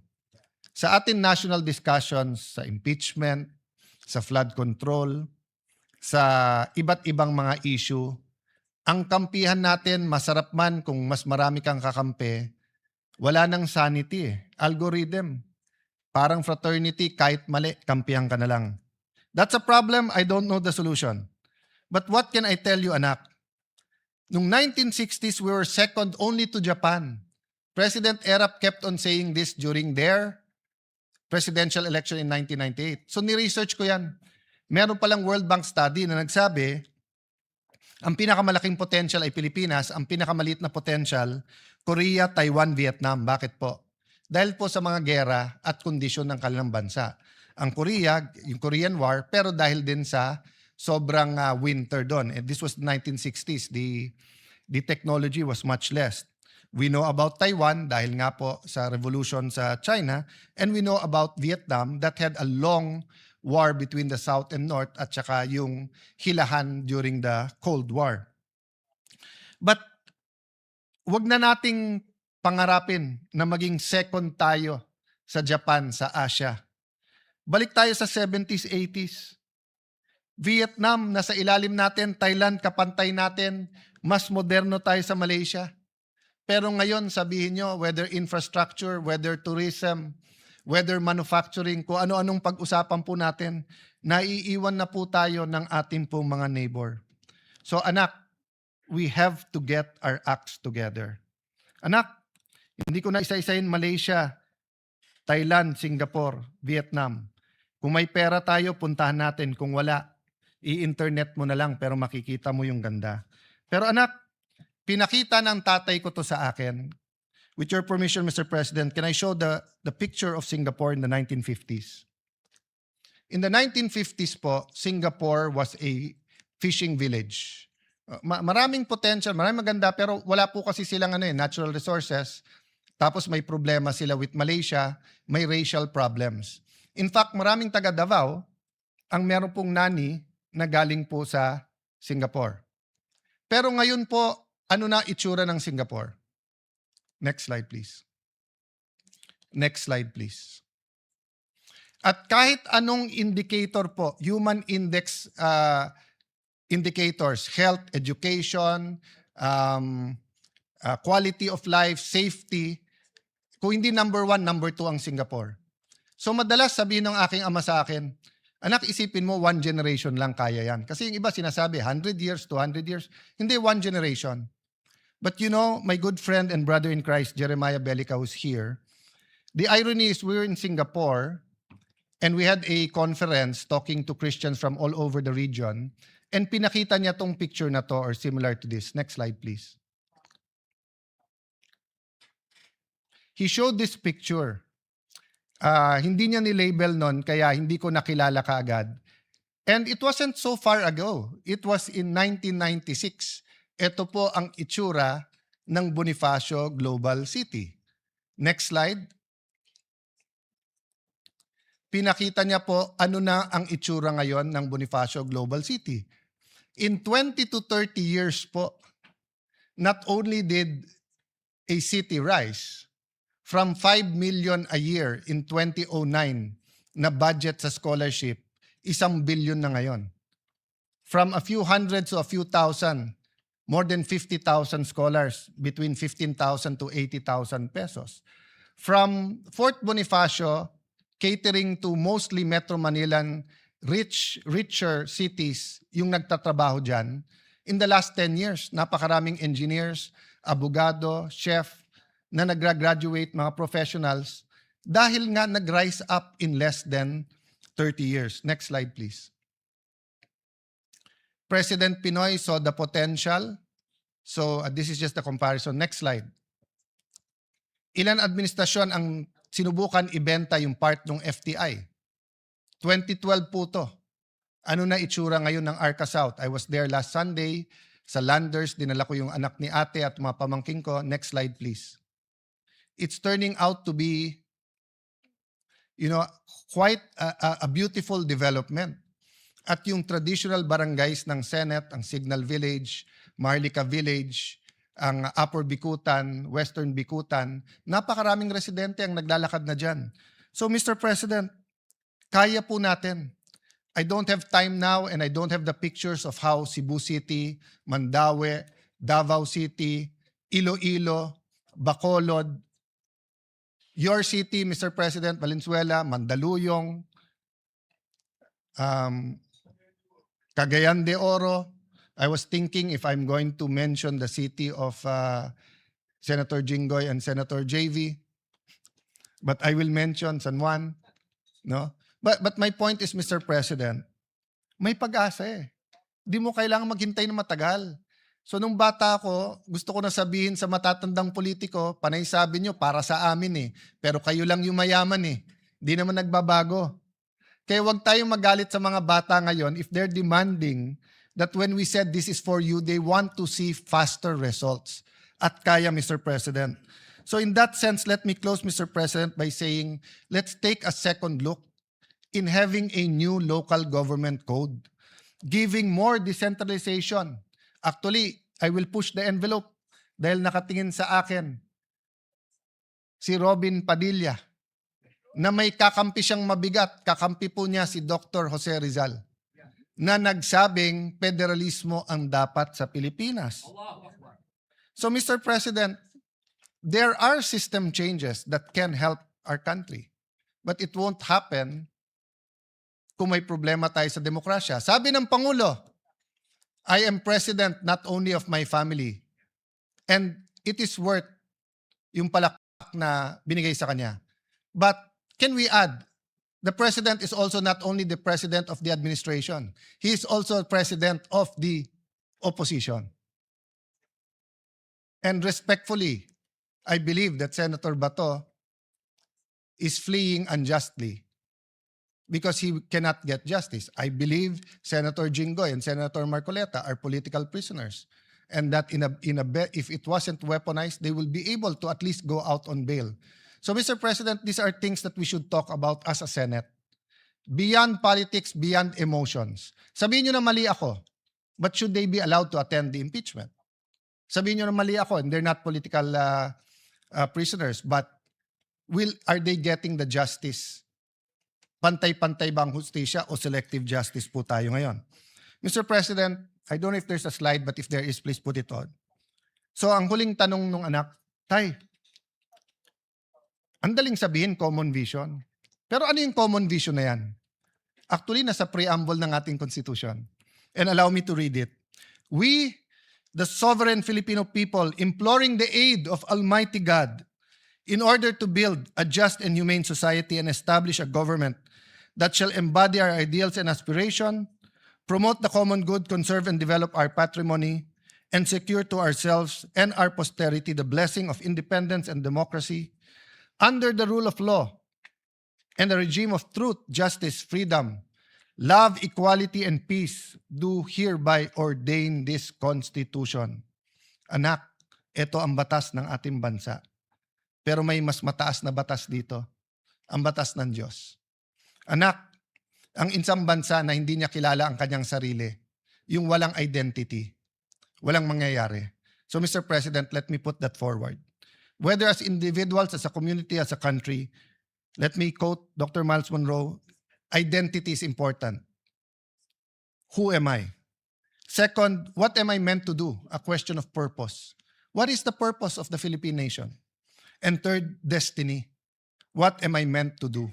Sa ating national discussions, sa impeachment, sa flood control, sa iba't ibang mga issue, ang kampihan natin, masarap man kung mas marami kang kakampi, wala nang sanity eh. Algorithm. Parang fraternity, kahit mali, kampihan ka na lang. That's a problem, I don't know the solution. But what can I tell you, anak? Noong 1960s, we were second only to Japan. President Erap kept on saying this during their presidential election in 1998. So ni-research ko yan. Meron palang World Bank study na nagsabi, ang pinakamalaking potential ay Pilipinas, ang pinakamaliit na potential, Korea, Taiwan, Vietnam. Bakit po? Dahil po sa mga gera at kondisyon ng kanilang bansa. Ang Korea, yung Korean War, pero dahil din sa sobrang winter doon. And this was the 1960s. The technology was much less. We know about Taiwan dahil nga po sa revolution sa China, and we know about Vietnam that had a long war between the South and North at saka yung hilahan during the Cold War. But wag na nating pangarapin na maging second tayo sa Japan, sa Asia. Balik tayo sa 70s, 80s. Vietnam, nasa ilalim natin. Thailand, kapantay natin. Mas moderno tayo sa Malaysia. Pero ngayon, sabihin nyo, whether infrastructure, whether tourism, whether manufacturing, kung ano-anong pag-usapan po natin, naiiwan na po tayo ng ating pong mga neighbor. So anak, we have to get our acts together. Anak, hindi ko na isa-isahin Malaysia, Thailand, Singapore, Vietnam. Kung may pera tayo, puntahan natin. Kung wala, i-internet mo na lang pero makikita mo yung ganda. Pero anak, pinakita ng tatay ko to sa akin. With your permission, Mr. President, can I show the picture of Singapore in the 1950s? In the 1950s po, Singapore was a fishing village. Maraming potential, maraming maganda, pero wala po kasi silang natural resources. Tapos may problema sila with Malaysia, may racial problems. In fact, maraming taga Davao, ang meron pong nani na galing po sa Singapore. Pero ngayon po, ano na itsura ng Singapore? Next slide, please. Next slide, please. At kahit anong indicator po, human index indicators, health, education, quality of life, safety, kung hindi number 1, number 2 ang Singapore. So madalas sabihin ng aking ama sa akin, anak, isipin mo, 1 generation lang kaya yan. Kasi yung iba sinasabi, 100 years, 200 years. Hindi, 1 generation. But you know, my good friend and brother in Christ, Jeremiah Belica, who's here, the irony is we're in Singapore and we had a conference talking to Christians from all over the region and pinakita niya tong picture na to or similar to this. Next slide, please. He showed this picture. Hindi niya ni-label nun, kaya hindi ko nakilala kaagad. And it wasn't so far ago. It was in 1996. Ito po ang itsura ng Bonifacio Global City. Next slide. Pinakita niya po ano na ang itsura ngayon ng Bonifacio Global City. In 20 to 30 years po, not only did a city rise from 5 million a year in 2009 na budget sa scholarship, 1 billion na ngayon. From a few hundreds to a few thousand, more than 50,000 scholars, between 15,000 to 80,000 pesos. From Fort Bonifacio, catering to mostly Metro Manilan, richer cities, yung nagtatrabaho dyan, in the last 10 years, napakaraming engineers, abogado, chef, na nag-graduate, mga professionals, dahil nga nag-rise up in less than 30 years. Next slide, please. President Pinoy saw the potential. So this is just a comparison. Next slide. Ilan administrasyon ang sinubukan ibenta yung part ng FTI? 2012 po to. Ano na itsura ngayon ng Arca South? I was there last Sunday sa Landers. Dinala ko yung anak ni ate at mga pamangking ko. Next slide, please. It's turning out to be, quite a beautiful development. At yung traditional barangays ng Senate, ang Signal Village, Marlica Village, ang Upper Bikutan, Western Bikutan, napakaraming residente ang naglalakad na dyan. So Mr. President, kaya po natin. I don't have time now and I don't have the pictures of how Cebu City, Mandaue, Davao City, Iloilo, Bacolod, your city, Mr. President, Valenzuela, Mandaluyong, Cagayan de Oro. I was thinking if I'm going to mention the city of Senator Jinggoy and Senator JV, but I will mention San Juan. No? But my point is, Mr. President, may pag-asa eh. Di mo kailangan maghintay na matagal. So nung bata ako, gusto ko na sabihin sa matatandang politiko, panay sabi nyo, para sa amin eh. Pero kayo lang yung mayaman eh. Di naman nagbabago. Kaya wag tayong magalit sa mga bata ngayon if they're demanding that when we said this is for you, they want to see faster results. At kaya, Mr. President. So in that sense, let me close, Mr. President, by saying, let's take a second look in having a new local government code, giving more decentralization. Actually, I will push the envelope dahil nakatingin sa akin si Robin Padilla na may kakampi siyang mabigat. Kakampi po niya si Dr. Jose Rizal na nagsabing federalismo ang dapat sa Pilipinas. So Mr. President, there are system changes that can help our country. But it won't happen kung may problema tayo sa demokrasya. Sabi ng Pangulo, I am president not only of my family. And it is worth yung palakpak na binigay sa kanya. But can we add, the president is also not only the president of the administration. He is also president of the opposition. And respectfully, I believe that Senator Bato is fleeing unjustly because he cannot get justice. I believe Senator Jinggoy and Senator Marcoleta are political prisoners, and that if it wasn't weaponized, they will be able to at least go out on bail. So, Mr. President, these are things that we should talk about as a Senate. beyond politics, beyond emotions. Sabihin nyo na mali ako, but should they be allowed to attend the impeachment? Sabihin nyo na mali ako, and they're not political prisoners, but are they getting the justice? Pantay-pantay ba ang hustisya o selective justice po tayo ngayon? Mr. President, I don't know if there's a slide, but if there is, please put it on. So ang huling tanong nung anak, Tay, ang daling sabihin common vision. Pero ano yung common vision na yan? Actually, nasa preamble ng ating Constitution. And allow me to read it. We, the sovereign Filipino people, imploring the aid of Almighty God, in order to build a just and humane society and establish a government that shall embody our ideals and aspiration, promote the common good, conserve and develop our patrimony, and secure to ourselves and our posterity the blessing of independence and democracy, under the rule of law and a regime of truth, justice, freedom, love, equality, and peace, do hereby ordain this Constitution. Anak, ito ang batas ng ating bansa. Pero may mas mataas na batas dito, ang batas ng Diyos. Anak, ang isang bansa na hindi niya kilala ang kanyang sarili, yung walang identity, walang mangyayari. So Mr. President, let me put that forward. Whether as individuals, as a community, as a country, let me quote Dr. Miles Monroe, identity is important. Who am I? Second, what am I meant to do? A question of purpose. What is the purpose of the Philippine nation? And third, destiny. What am I meant to do?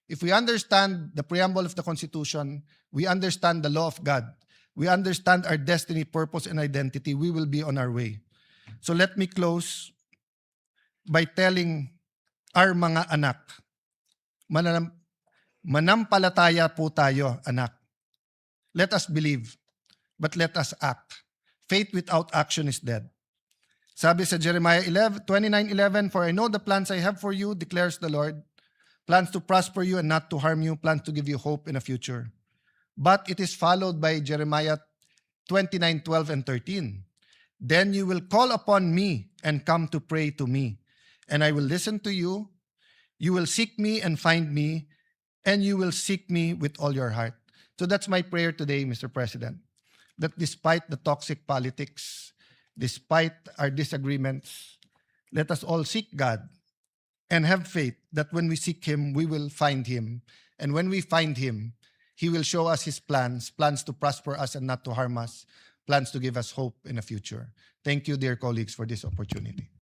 If we understand the preamble of the Constitution, we understand the law of God, we understand our destiny, purpose, and identity, we will be on our way. So let me close by telling our mga anak, manampalataya po tayo, anak. Let us believe, but let us act. Faith without action is dead. Sabi sa Jeremiah 29:11, for I know the plans I have for you, declares the Lord, plans to prosper you and not to harm you, plans to give you hope in a future. But it is followed by Jeremiah 29:12 and 13. Then you will call upon me and come to pray to me, and I will listen to you. You will seek me and find me, and you will seek me with all your heart. So that's my prayer today, Mr. President, that despite the toxic politics, despite our disagreements, let us all seek God and have faith that when we seek Him, we will find Him. And when we find Him, He will show us His plans to prosper us and not to harm us, plans to give us hope in the future. Thank you, dear colleagues, for this opportunity.